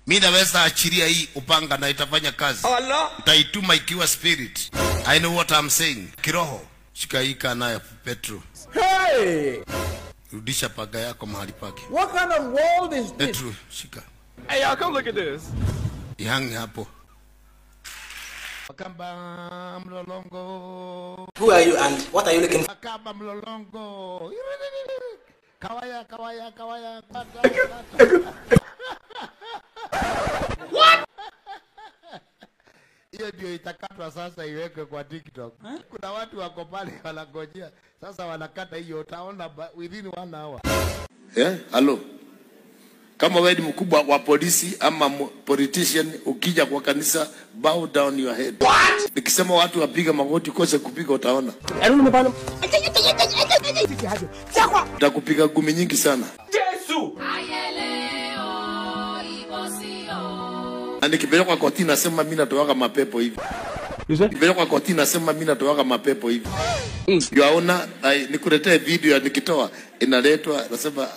Mimi naweza achilia hii upanga na itafanya kazi. Allah. Utaituma ikiwa spirit. I know what I'm saying. Kiroho. Shika hii kana Petro. Hey! Rudisha paga yako mahali pake. What kind of world is this? Petro, shika. Hey, y'all, come look at this. Ihange hapo. Makamba mlolongo. Who are you and what are you looking for? Makamba mlolongo. Kawaya. What? Hiyo ndio itakatwa sasa iwekwe kwa TikTok. Kuna watu wako pale wanangojea. Sasa wanakata hiyo utaona within 1 hour. Hello. Kama wewe ni mkubwa wa polisi ama politician ukija kwa kanisa, bow down your head. What? Nikisema watu wapiga magoti kose kupiga utaona. Utakupiga gumi nyingi sana. Yesu. Nikipelekwa koti nasema mimi natoaga mapepo hivi. Nikipelekwa koti nasema mimi natoaga mapepo hivi. Yaona nikuletee video ya nikitoa inaletwa nasema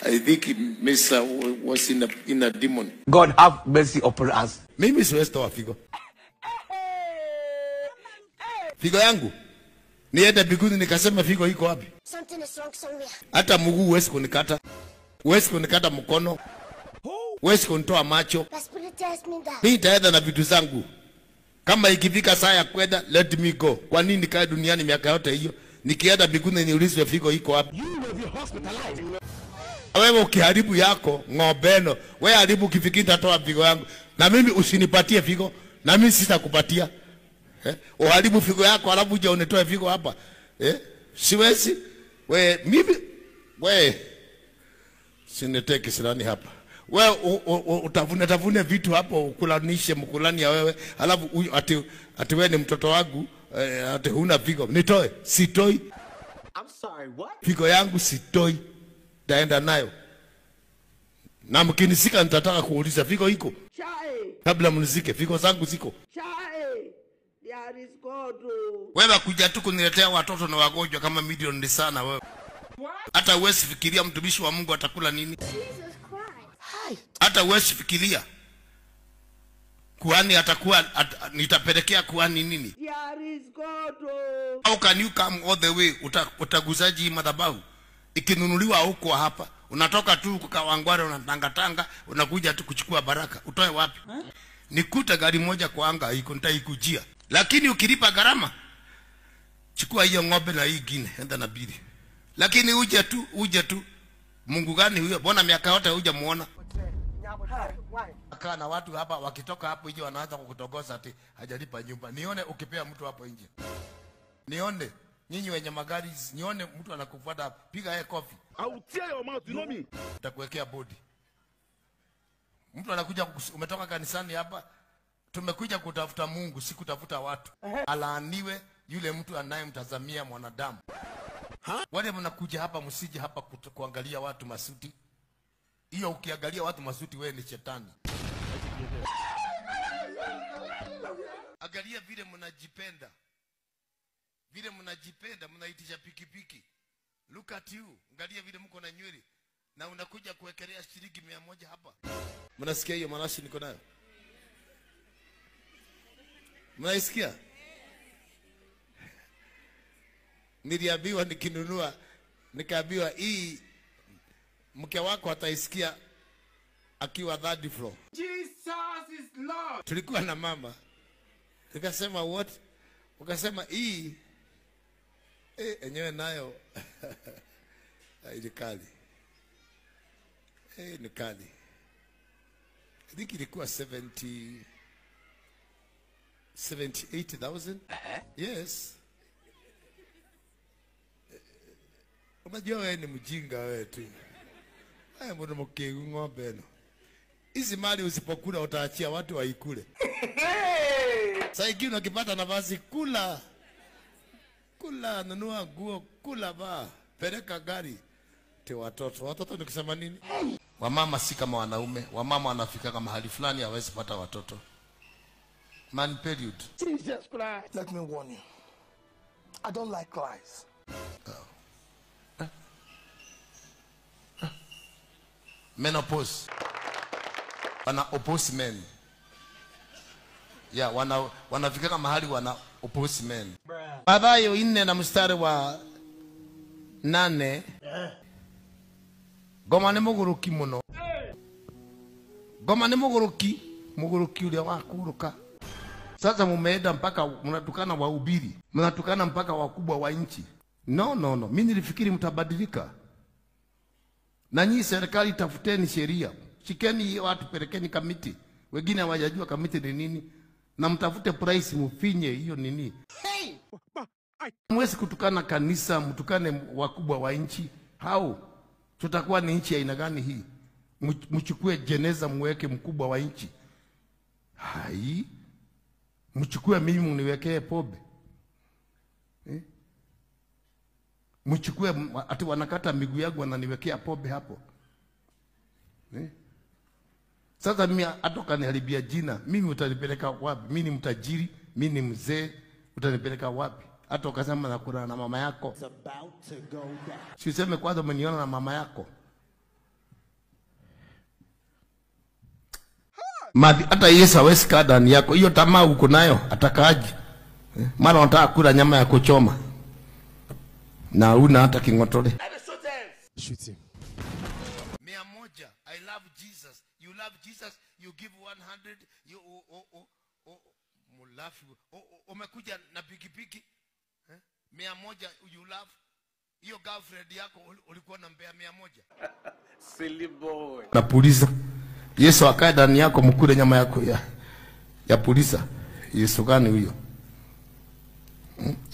I think Mr. was in a demon. God have mercy upon us. Mimi siwezi toa figo. Figo yangu niende biguni nikasema figo iko wapi? Something is wrong somewhere. Hata mguu huwezi kunikata. Huwezi kunikata mkono. Huwezi kunitoa macho. The spirit tells me that. Mimi nitaenda na vitu zangu. Kama ikifika saa ya kwenda, let me go. Kwa nini nikae duniani miaka yote hiyo? Nikienda biguni niulizwe figo iko wapi? Wewe ukiharibu yako ng'obeno, wewe haribu kifikiri nitatoa figo yangu. Na mimi usinipatie figo, na mimi sitakupatia. Uharibu figo yako alafu uje unitoe figo hapa. Siwezi. Wewe sineteki silani hapa. Wewe utavune vitu hapo ukulanishe mkulani ya wewe, alafu ati wewe ni mtoto wangu, ati huna figo. Nitoe, sitoi. I'm sorry, what? Figo yangu sitoi. Taenda nayo. Na mkinisika nitataka kuuliza figo iko. Chai. Kabla mnizike figo zangu ziko. Chai. There is God. Wewe kuja tu kuniletea watoto na wagonjwa kama milioni sana wewe. Hata uwezi fikiria mtumishi wa Mungu atakula nini? Jesus Christ. Hata uwezi fikiria kuhani atakuwa nitapelekea kuhani nini? There is God. How can you come all the way utaguzaji madhabahu ikinunuliwa huko hapa? Unatoka tu kwa Wangware unatangatanga unakuja tu kuchukua baraka. Utoe wapi? Nikuta gari moja kwa anga iko nitaikujia. Lakini ukilipa gharama chukua hiyo ng'ombe na hii gine enda na bili. Lakini uje tu. Mungu gani huyo? Mbona miaka yote hujamuona? Kana watu hapa wakitoka hapo nje wanaanza kukutogoza ati hajalipa nyumba. Nione ukipea mtu hapo nje. Nione nyinyi wenye magari, nione mtu anakufuata, piga yeye kofi. I'll tear your mouth, you know me. Nitakuwekea bodi. Mtu anakuja umetoka kanisani hapa, tumekuja kutafuta Mungu, si kutafuta watu. Alaaniwe yule mtu anayemtazamia mwanadamu. Wale mnakuja hapa msije hapa kuangalia watu masuti. Hiyo ukiangalia watu masuti wewe ni shetani. Angalia vile mnajipenda. Vile mnajipenda, mnaitisha pikipiki. Look at you. Angalia vile mko na nywele na unakuja kuwekelea shilingi 100 hapa. Mnasikia hiyo marashi niko nayo? Mnaisikia? Niliambiwa nikinunua, nikaambiwa hii mke wako ataisikia akiwa 3rd floor. Jesus is Lord. Tulikuwa na mama. Nikasema what? Ukasema hii enyewe nayo ni kali. Ni kali. I think ilikuwa 78,000. Yes. Unajua wewe ni mjinga wewe tu. Haya mbona mkegu ng'ombe no. Hizi mali usipokula utaachia watu waikule. Sasa ingine ukipata nafasi kula. Kula, nunua nguo, kula ba. Peleka gari. Te watoto nikisema nini? Wamama si kama wanaume. Wamama wanafika kama mahali fulani hawezi pata watoto. Man period. Jesus Christ. Let me warn you. I don't like lies. Menopause. wana oppose men. Yeah, wanafika mahali wana oppose men. Mathayo 4 na mstari wa 8. Ngoma nĩ mũgũrũki mũno. Ngoma nĩ mũgũrũki ulia wakuruka. Sasa mumeenda mpaka mnatukana wahubiri, mnatukana mpaka wakubwa wa nchi. No. Mimi nilifikiri mtabadilika. Na nyinyi serikali tafuteni sheria. Shikeni watu pelekeni kamiti. Wengine hawajajua kamiti ni nini. Na mtafute price mfinye hiyo nini. Hey! Mwezi kutukana kanisa, mtukane wakubwa wa nchi. How? Tutakuwa ni nchi ya aina gani hii? Mchukue jeneza muweke mkubwa wa nchi. Hai. Mchukue mimi mniwekee pombe. Mchukue ati wanakata miguu yangu wananiwekea pombe hapo. Sasa mimi atoka niharibia jina. Mimi utanipeleka wapi? Mimi ni mtajiri, mimi ni mzee, utanipeleka wapi? Hata ukasema nakula na mama yako. Si useme kwanza umeniona na mama yako. Hata Yesu hawezi kaa ndani yako. Hiyo tamaa uko nayo atakaaje? Mara unataka kula nyama ya kuchoma. Na una hata kingotole. Shoot him. 100. I love Jesus. You love Jesus, you give 100. You mulafi. Umekuja na pikipiki. 100 you love. Hiyo girlfriend yako ulikuwa unampea 100. Silly boy. Na puliza. Yesu akae ndani yako mkule nyama yako ya puliza. Yesu gani huyo?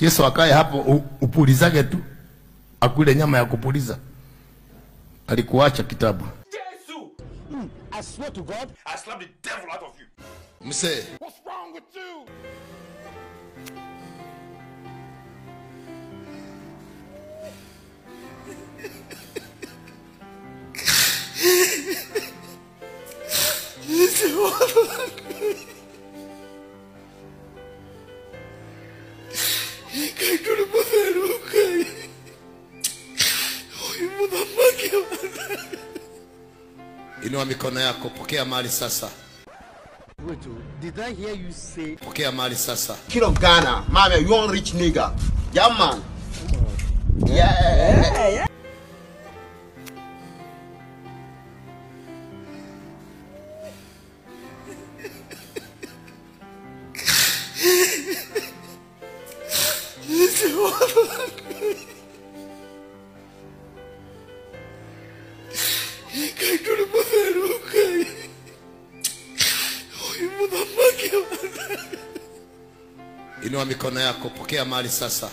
Yesu akae hapo upulizage tu. Akule nyama ya kupuliza. Alikuacha kitabu. Jesus! I swear to God, I slap the devil out of you. Mse. What's wrong with you? Inua mikono yako, pokea mali sasa. wait, did I hear you say? Pokea mali sasa. King of Ghana, mama, you want rich nigga? Yeah, man. Yeah. Inua mikono yako, pokea mali sasa.